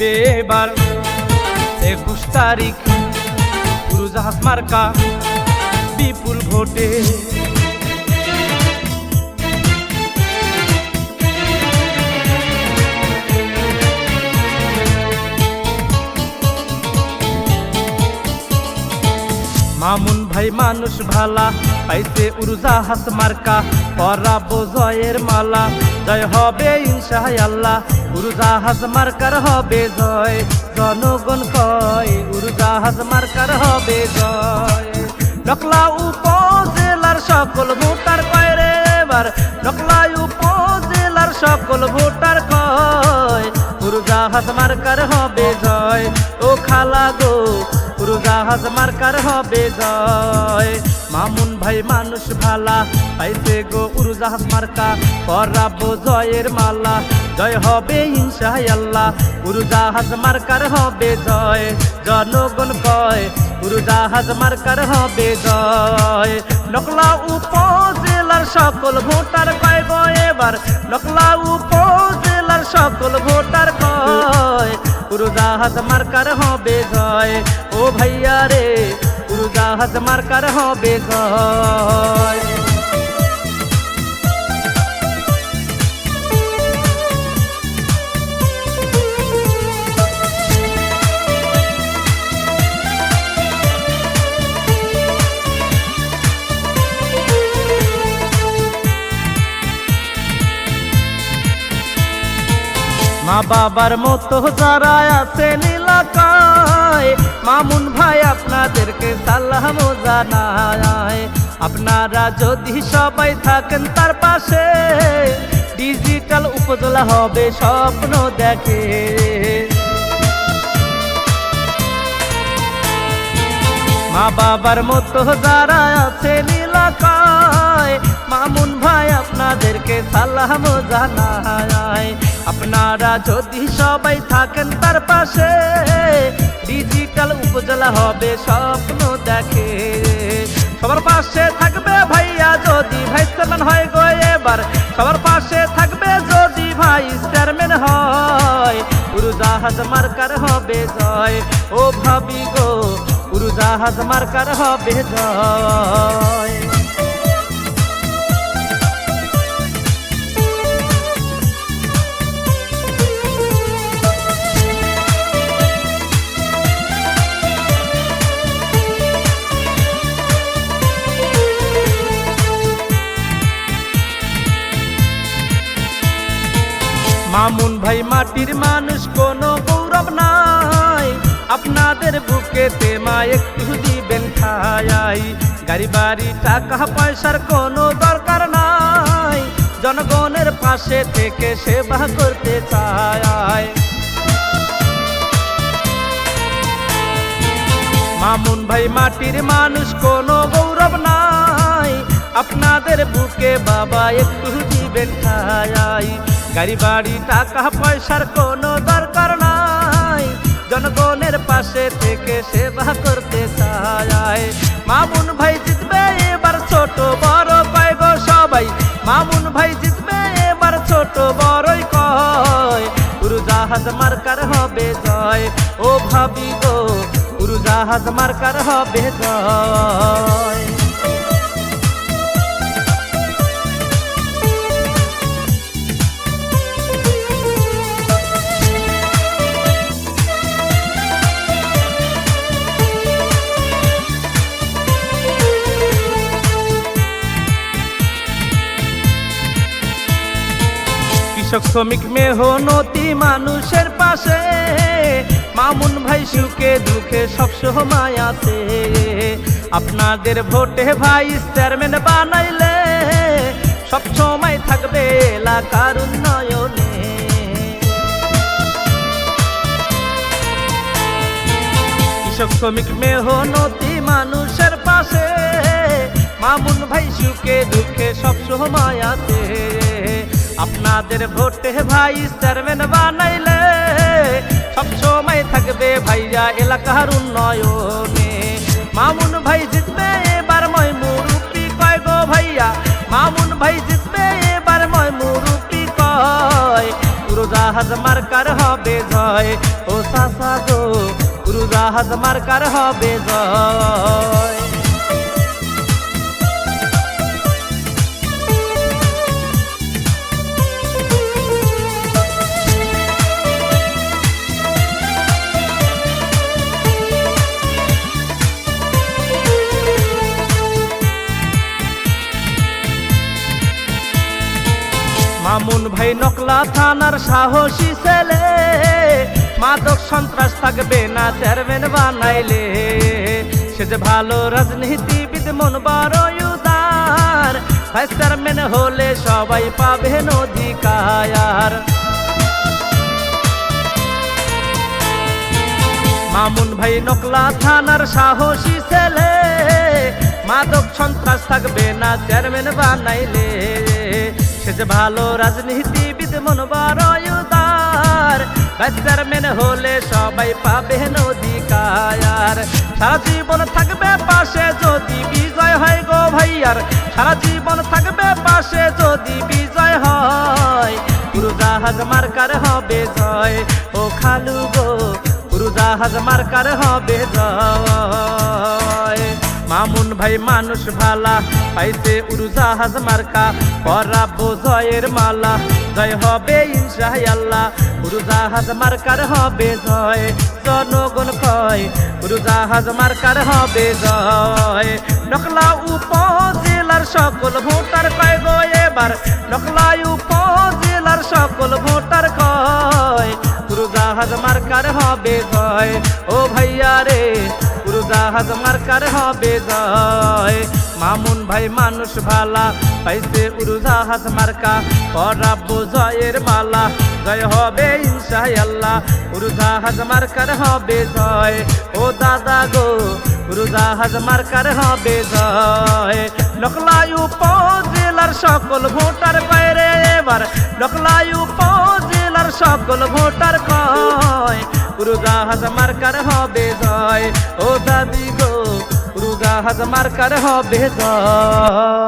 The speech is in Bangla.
জিতবে এবার 21 তারিখ উড়োজাহাজ মার্কা বিপুল ভোটে। মামুন ভাই মানুষ ভালা পাইছে উড়োজাহাজ মার্কা পরাবো জয়ের মালা। জয় হবে ইনশাআল্লাহ উড়োজাহাজ মার্কার হবে জয়। জনগণ কয় উড়োজাহাজ মার্কার হবে জয়। নকলা উপজেলার সকল ভোটার কয় রে এবার, নকলা উপজেলার সকল ভোটার কয় উড়োজাহাজ মার্কার হবে জয়। ও খালা গো উড়োজাহাজ মার্কার হবে জয়। মামুন ভাই মানুষ ভালা পাইছে গো উড়োজাহাজ মার্কা পরাবো জয়ের মালা। জয় হবে ইনশাআল্লাহ উড়োজাহাজ মার্কার হবে জয়। জনগণ কয় উড়োজাহাজ মার্কার হবে জয়। নকলা উপজেলার সকল ভোটার কয় গো এবার, নকলা উপজেলার সকল ভোটার কয় উড়োজাহাজ মার্কার হবে জয়। ও ভাইয়া রে উড়োজাহাজ মার্কার হবে জয়। মা বাবার মতো যারা আছেন এলাকায় মামুন ভাই আপনাদেরকে সালাম জানায়। আপনারা যদি সবাই থাকেন তার পাশে ডিজিটাল উপজেলা হবে স্বপ্ন দেখে। মা বাবার মতো যারা আছেন এলাকায় মামুন ভাই আপনাদেরকে সালাম জানায়। আপনারা যদি সবাই থাকেন তার পাশে ডিজিটাল উপজেলা হবে স্বপ্ন দেখে। সবার পাশে থাকবে ভাইয়া যদি ভাইস চেয়ারম্যান হয় গো এবার, সবার পাশে থাকবে যদি ভাইস চেয়ারম্যান হয় উড়োজাহাজ মার্কার হবে জয়। ও ভাবি গো উড়োজাহাজ মার্কার হবে জয়। মামুন ভাই মাটির মানুষ কোনো গৌরব নাই, আপনাদের বুকেতে মা একটু দিবেন খাই। গাড়ি বাড়ি টাকা পয়সার কোনো দরকার নাই, জনগণের পাশে থেকে সেবা করতে চায়। মামুন ভাই মাটির মানুষ কোনো গৌরব নাই, আপনাদের বুকে বাবা একটু দিবেন খাই। গাড়ি বাড়ি টাকা পয়সার কোনো দরকার নাই, জনগণের পাশে থেকে সেবা করতে চায়। মামুন ভাই জিতবে এবার ছোট বড় কয় গো সবাই, মামুন ভাই জিতবে এবার ছোট বড়ই কয় উড়োজাহাজ মার্কার হবে জয়। ও ভাবি গো উড়োজাহাজ মার্কার হবে জয়। কৃষক শ্রমিক মেহনতি মানুষের পাশে মামুন ভাই সুখে দুঃখে সবসময় আছে। আপনাদের ভোটে ভাইস চেয়ারম্যান বানাইলে সবসময় থাকবে এলাকার উন্নয়নে। কৃষক শ্রমিক মেহনতি মানুষের পাশে মামুন ভাই সুখে দুঃখে সবসময় আছে। আপনাদের ভোটে ভাইস চেয়ারম্যান বানাইলে সবসময় থাকবে ভাইয়া এলাকার উন্নয়নে। মামুন ভাই জিতবে এবার মই মুরুব্বি কয় গো ভাইয়া, মামুন ভাই জিতবে এবার মই মুরুব্বি কয় উড়োজাহাজ উড়োজাহাজ মার্কার হবে জয়। ও চাচা গো উড়োজাহাজ মার্কার হবে জয়। মামুন ভাই নকলা থানার সাহসী ছেলে, মাদক সন্ত্রাস থাকবে না চেয়ারম্যান বানাইলে। সে যে ভালো রাজনীতিবিদ, মন বড় উদার, ভাইস চেয়ারম্যান হলে সবাই পাবেন অধিকার। মামুন ভাই নকলা থানার সাহসী ছেলে, মাদক সন্ত্রাস থাকবে না চেয়ারম্যান বানাইলে। সে যে ভালো রাজনীতিবিদ, মন বড় উদার, ভাইস চেয়ারম্যান হলে সবাই পাবেন অধিকার। সারা জীবন থাকবে পাশে যদি বিজয় হয় গো ভাইয়ার, সারা জীবন থাকবে পাশে যদি বিজয় হয়। উড়োজাহাজ মার্কার হবে জয়। ও খালু গো উড়োজাহাজ মার্কার হবে জয়। মামুন ভাই মানুষ ভালা, পাইছে উড়োজাহাজ মার্কা, পরাবো জয়ের মালা। জয় হবে ইনশাআল্লাহ, উড়োজাহাজ মার্কার হবে জয়। জনগণ কয় উড়োজাহাজ মার্কার হবে জয়। নকলা উপজেলার সকল ভোটার কয় গো এবার, নকলা উপজেলার সকল ভোটার কয় উড়োজাহাজ মার্কার হবে জয়। ও ভাইয়া রে উড়োজাহাজ মার্কার হবে জয়। মামুন ভাই মানুষ ভালা, পাইছে উড়োজাহাজ মার্কা, পরাবো জয়ের মালা। জয় হবে ইনশাআল্লাহ, উড়োজাহাজ মার্কার হবে জয়। ও দাদা গো উড়োজাহাজ মার্কার হবে জয়। নকলা উপজেলার সকল ভোটার কয় রে এবার, নকলা উপজেলার সকল ভোটার কয় উড়োজাহাজ মার্কার হবে জয়। ও দাদি গো উড়োজাহাজ মার্কার হবে জয়।